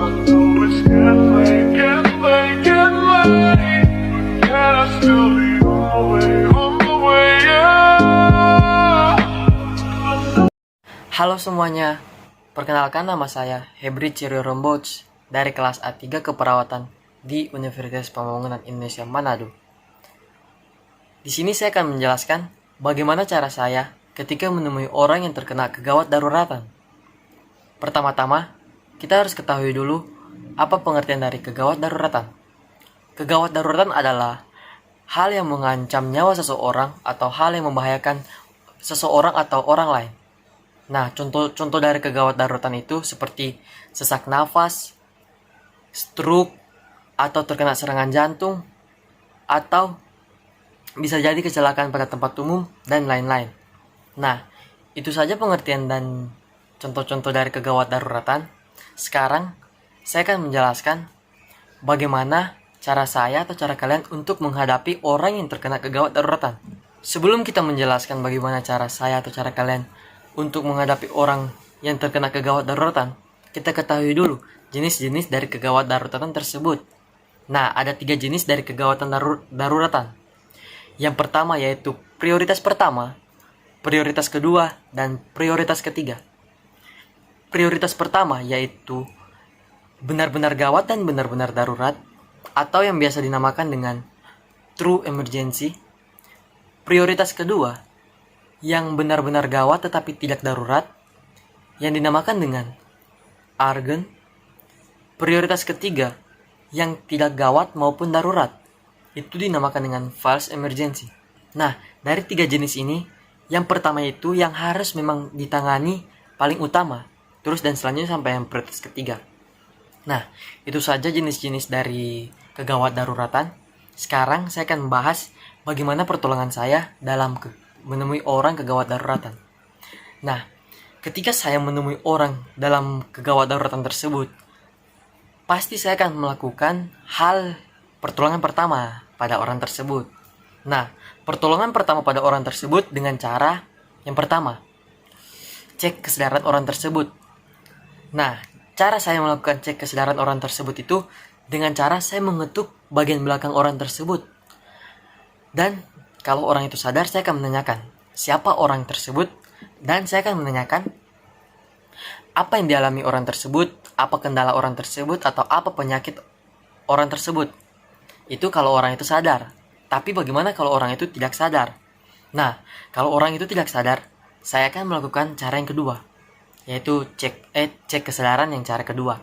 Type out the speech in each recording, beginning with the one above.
know it's getting late, getting late, getting late. Can I still be on the way, yeah. Halo semuanya, perkenalkan nama saya Hebri Cirio Rombots dari kelas A3 Keperawatan di Universitas Pembangunan Indonesia Manado. Di sini saya akan menjelaskan bagaimana cara saya ketika menemui orang yang terkena kegawat daruratan. Pertama-tama, kita harus ketahui dulu apa pengertian dari kegawat daruratan. Kegawat daruratan adalah hal yang mengancam nyawa seseorang atau hal yang membahayakan seseorang atau orang lain. Nah, contoh dari kegawat daruratan itu seperti sesak nafas, stroke, atau terkena serangan jantung, atau bisa jadi kecelakaan pada tempat umum, dan lain-lain. Nah, itu saja pengertian dan contoh-contoh dari kegawat daruratan. Sekarang, saya akan menjelaskan bagaimana cara saya atau cara kalian untuk menghadapi orang yang terkena kegawat daruratan. Sebelum kita menjelaskan bagaimana cara saya atau cara kalian untuk menghadapi orang yang terkena kegawat daruratan, kita ketahui dulu jenis-jenis dari kegawat daruratan tersebut. Nah, ada 3 jenis dari kegawatan daruratan. Yang pertama yaitu prioritas pertama, prioritas kedua, dan prioritas ketiga. Prioritas pertama yaitu benar-benar gawat dan benar-benar darurat, atau yang biasa dinamakan dengan true emergency. Prioritas kedua yang benar-benar gawat tetapi tidak darurat, yang dinamakan dengan urgent. Prioritas ketiga yang tidak gawat maupun darurat, itu dinamakan dengan false emergency. Nah, dari 3 jenis ini, yang pertama itu yang harus memang ditangani paling utama, terus dan selanjutnya sampai yang prioritas ketiga. Nah, itu saja jenis-jenis dari kegawat daruratan. Sekarang saya akan membahas bagaimana pertolongan saya dalam menemui orang kegawat daruratan. Nah, ketika saya menemui orang dalam kegawat daruratan tersebut, pasti saya akan melakukan hal pertolongan pertama pada orang tersebut. Nah, pertolongan pertama pada orang tersebut dengan cara yang pertama, cek kesadaran orang tersebut. Nah, cara saya melakukan cek kesadaran orang tersebut itu dengan cara saya mengetuk bagian belakang orang tersebut. Dan kalau orang itu sadar, saya akan menanyakan siapa orang tersebut, dan saya akan menanyakan apa yang dialami orang tersebut, apa kendala orang tersebut, atau apa penyakit orang tersebut. Itu kalau orang itu sadar. Tapi bagaimana kalau orang itu tidak sadar? Nah, kalau orang itu tidak sadar, saya akan melakukan cara yang kedua, yaitu cek kesadaran yang cara kedua.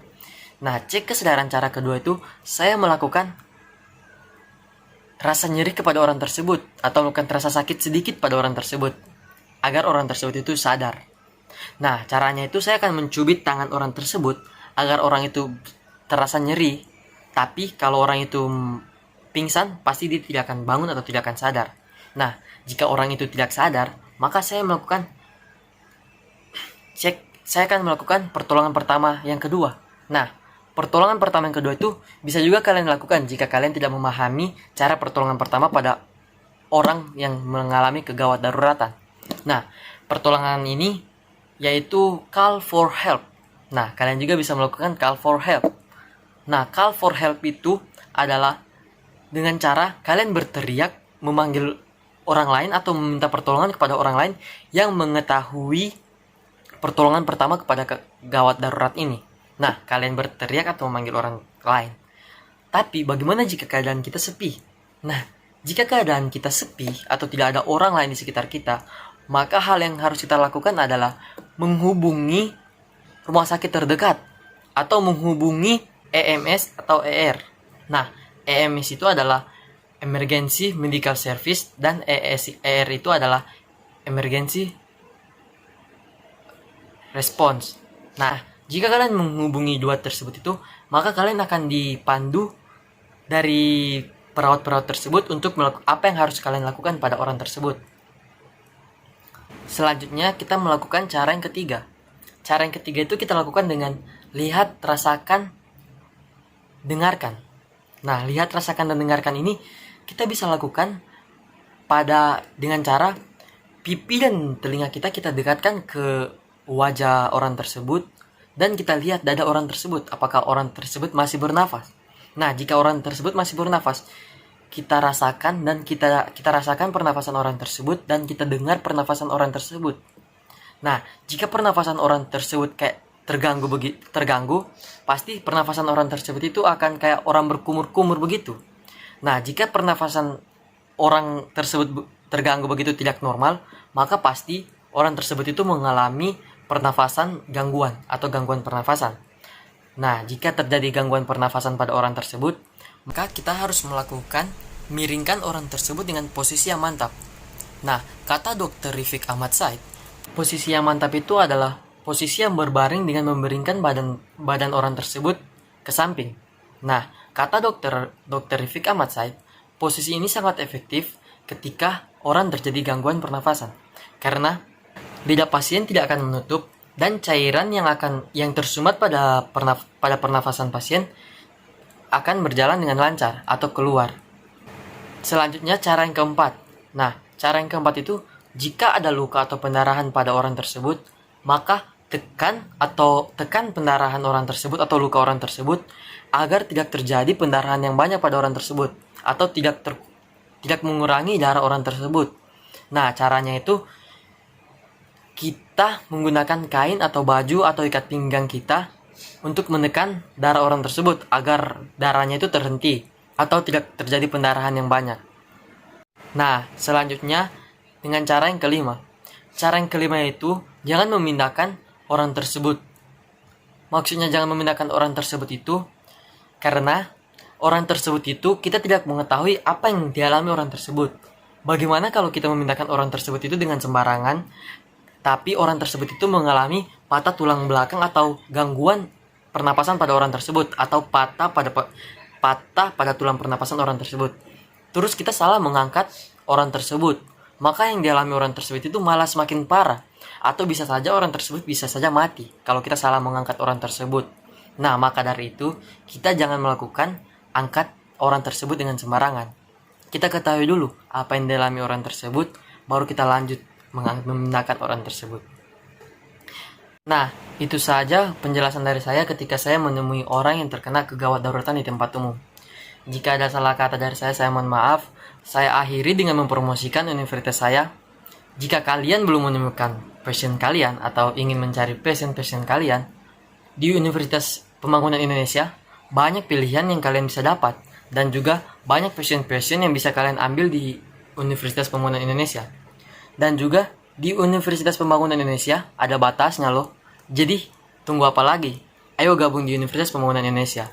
Nah, cek kesadaran cara kedua itu saya melakukan rasa nyeri kepada orang tersebut, atau melakukan rasa sakit sedikit pada orang tersebut, agar orang tersebut itu sadar. Nah, caranya itu saya akan mencubit tangan orang tersebut agar orang itu terasa nyeri. Tapi kalau orang itu pingsan, pasti dia tidak akan bangun atau tidak akan sadar. Nah, jika orang itu tidak sadar, maka saya akan melakukan pertolongan pertama yang kedua. Nah, pertolongan pertama yang kedua itu bisa juga kalian lakukan jika kalian tidak memahami cara pertolongan pertama pada orang yang mengalami kegawat daruratan. Nah, pertolongan ini yaitu call for help. Nah, kalian juga bisa melakukan call for help. Nah, call for help itu adalah dengan cara kalian berteriak memanggil orang lain atau meminta pertolongan kepada orang lain yang mengetahui pertolongan pertama kepada kegawat darurat ini. Nah, kalian berteriak atau memanggil orang lain. Tapi bagaimana jika keadaan kita sepi? Nah, jika keadaan kita sepi atau tidak ada orang lain di sekitar kita, maka hal yang harus kita lakukan adalah menghubungi rumah sakit terdekat atau menghubungi EMS atau ER. Nah, EMS itu adalah Emergency Medical Service, dan ER itu adalah Emergency Response. Nah, jika kalian menghubungi dua tersebut itu, maka kalian akan dipandu dari perawat-perawat tersebut untuk melakukan apa yang harus kalian lakukan pada orang tersebut. Selanjutnya kita melakukan cara yang ketiga. Cara yang ketiga itu kita lakukan dengan lihat, rasakan, dengarkan. Nah, lihat, rasakan, dan dengarkan ini kita bisa lakukan dengan cara pipi dan telinga kita dekatkan ke wajah orang tersebut, dan kita lihat dada orang tersebut, apakah orang tersebut masih bernafas. Nah, jika orang tersebut masih bernafas, kita rasakan dan kita rasakan pernafasan orang tersebut dan kita dengar pernafasan orang tersebut. Nah, jika pernafasan orang tersebut kayak terganggu, pasti pernafasan orang tersebut itu akan kayak orang berkumur-kumur begitu. Nah, jika pernafasan orang tersebut terganggu begitu tidak normal, maka pasti orang tersebut itu mengalami pernafasan gangguan atau gangguan pernafasan. Nah, jika terjadi gangguan pernafasan pada orang tersebut, maka kita harus melakukan miringkan orang tersebut dengan posisi yang mantap. Nah, kata Dr. Rifik Ahmad Said, posisi yang mantap itu adalah posisi yang berbaring dengan membaringkan badan orang tersebut ke samping. Nah, kata Dr. Rifik Ahmad Said, posisi ini sangat efektif ketika orang terjadi gangguan pernafasan. Karena lidah pasien tidak akan menutup dan cairan yang tersumbat pada pernafasan pasien akan berjalan dengan lancar atau keluar. Selanjutnya cara yang keempat. Nah, cara yang keempat itu jika ada luka atau pendarahan pada orang tersebut, maka tekan pendarahan orang tersebut atau luka orang tersebut agar tidak terjadi pendarahan yang banyak pada orang tersebut atau tidak mengurangi darah orang tersebut. Nah, caranya itu kita menggunakan kain atau baju atau ikat pinggang kita untuk menekan darah orang tersebut agar darahnya itu terhenti atau tidak terjadi pendarahan yang banyak. Nah, selanjutnya dengan cara yang kelima. Cara yang kelima itu jangan memindahkan orang tersebut. Maksudnya jangan memindahkan orang tersebut itu karena orang tersebut itu kita tidak mengetahui apa yang dialami orang tersebut. Bagaimana kalau kita memindahkan orang tersebut itu dengan sembarangan, tapi orang tersebut itu mengalami patah tulang belakang atau gangguan pernapasan pada orang tersebut atau patah pada tulang pernapasan orang tersebut. Terus kita salah mengangkat orang tersebut, maka yang dialami orang tersebut itu malah semakin parah atau bisa saja orang tersebut bisa saja mati kalau kita salah mengangkat orang tersebut. Nah, maka dari itu kita jangan melakukan angkat orang tersebut dengan sembarangan. Kita ketahui dulu apa yang dialami orang tersebut, baru kita lanjut memindahkan orang tersebut. Nah, itu saja penjelasan dari saya ketika saya menemui orang yang terkena kegawat daruratan di tempat umum. Jika ada salah kata dari saya mohon maaf. Saya akhiri dengan mempromosikan universitas saya. Jika kalian belum menemukan passion kalian atau ingin mencari passion kalian, di Universitas Pembangunan Indonesia banyak pilihan yang kalian bisa dapat dan juga banyak passion yang bisa kalian ambil di Universitas Pembangunan Indonesia. Dan juga di Universitas Pembangunan Indonesia ada batasnya loh. Jadi tunggu apa lagi? Ayo gabung di Universitas Pembangunan Indonesia.